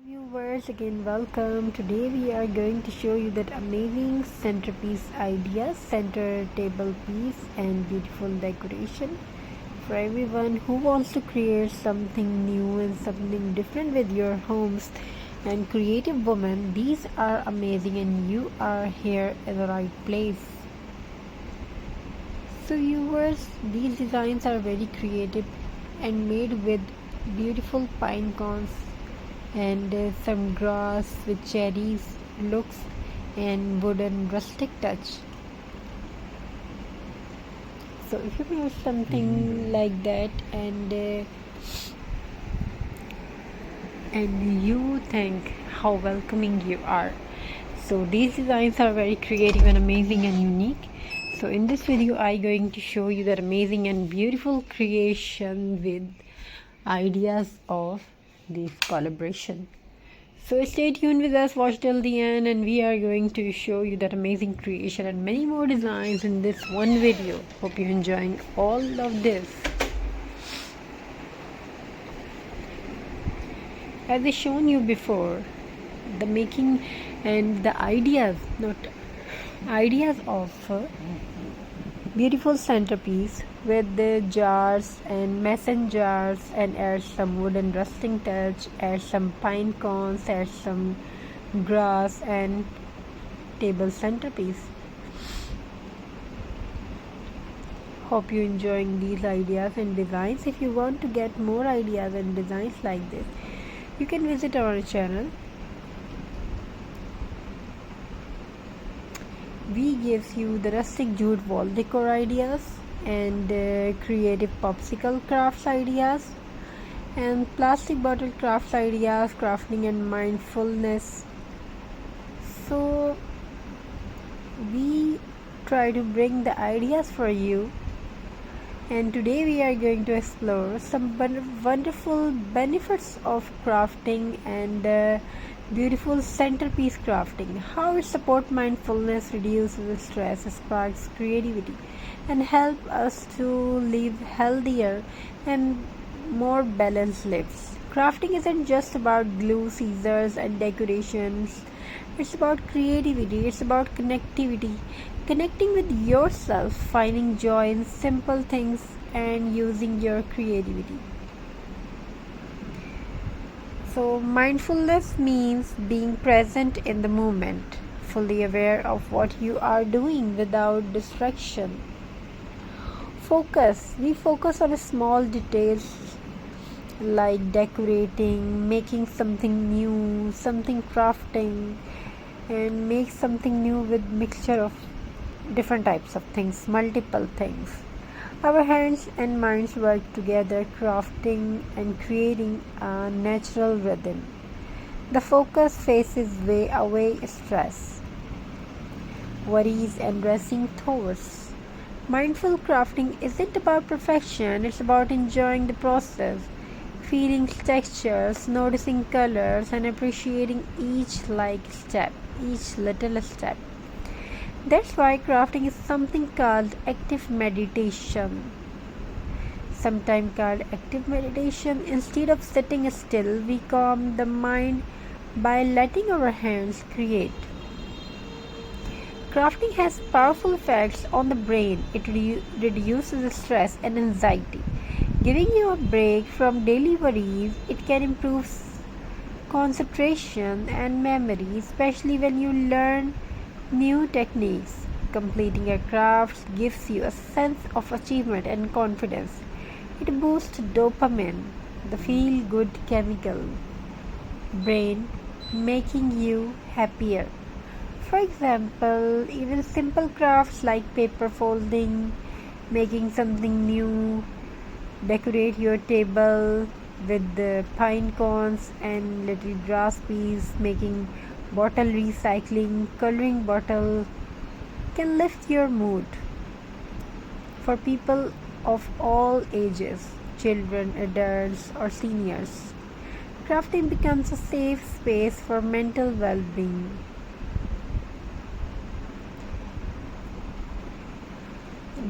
Viewers, again welcome. Today we are going to show you that amazing centerpiece ideas, center table piece and beautiful decoration for everyone who wants to create something new and something different with your homes and creative women. These are amazing and you are here in the right place. So viewers, these designs are very creative and made with beautiful pine cones and some grass with cherries looks and wooden rustic touch. So if you have something like that and you think how welcoming you are, so these designs are very creative and amazing and unique. So in this video I'm going to show you that amazing and beautiful creation with ideas of this collaboration. So stay tuned with us, watch till the end, and we are going to show you that amazing creation and many more designs in this one video. Hope you're enjoying all of this. As I shown you before, the making and the ideas of beautiful centerpiece with the jars and mason jars, and add some wooden rusting touch, add some pine cones, add some grass and table centerpiece. Hope you enjoying these ideas and designs. If you want to get more ideas and designs like this, you can visit our channel. We gives you the rustic jute wall decor ideas and creative popsicle crafts ideas and plastic bottle crafts ideas, crafting and mindfulness. So we try to bring the ideas for you, and today we are going to explore some wonderful benefits of crafting and beautiful centerpiece crafting, how it supports mindfulness, reduces stress, sparks creativity, and help us to live healthier and more balanced lives. Crafting isn't just about glue, scissors, and decorations. It's about creativity, it's about connectivity, connecting with yourself, finding joy in simple things, and using your creativity. So, mindfulness means being present in the moment, fully aware of what you are doing without distraction. Focus. We focus on small details like decorating, making something new, something crafting, and make something new with mixture of different types of things, multiple things. Our hands and minds work together, crafting and creating a natural rhythm. The focus faces away stress, worries, and racing thoughts. Mindful crafting isn't about perfection, it's about enjoying the process, feeling textures, noticing colors, and appreciating each little step. That's why crafting is something called active meditation. Sometimes called active meditation. Instead of sitting still, we calm the mind by letting our hands create. Crafting has powerful effects on the brain. It reduces stress and anxiety, giving you a break from daily worries. It can improve concentration and memory, especially when you learn new techniques. Completing a craft gives you a sense of achievement and confidence. It boosts dopamine, the feel good chemical, brain, making you happier. For example, even simple crafts like paper folding, making something new, decorate your table with the pine cones and little grass piece, making bottle recycling, coloring bottle can lift your mood. For people of all ages, children, adults, or seniors, crafting becomes a safe space for mental well-being.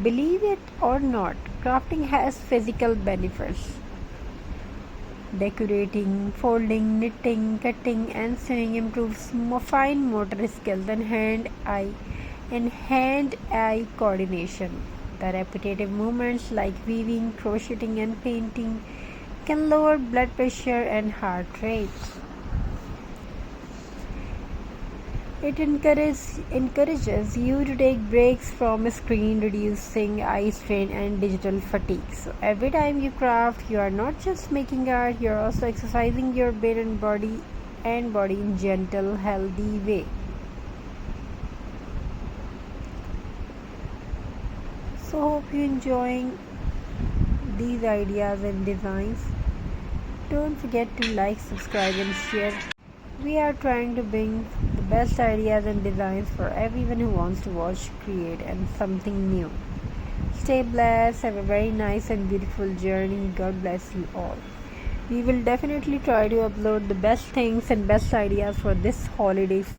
Believe it or not, crafting has physical benefits. Decorating, folding, knitting, cutting, and sewing improves fine motor skills and hand-eye coordination. The repetitive movements like weaving, crocheting, and painting can lower blood pressure and heart rate. It encourages you to take breaks from screen, reducing eye strain and digital fatigue. So every time you craft, you are not just making art, you are also exercising your brain and body in gentle, healthy way. So hope you enjoying these ideas and designs. Don't forget to like, subscribe, and share. We are trying to bring the best ideas and designs for everyone who wants to watch, create, and something new. Stay blessed, have a very nice and beautiful journey. God bless you all. We will definitely try to upload the best things and best ideas for this holiday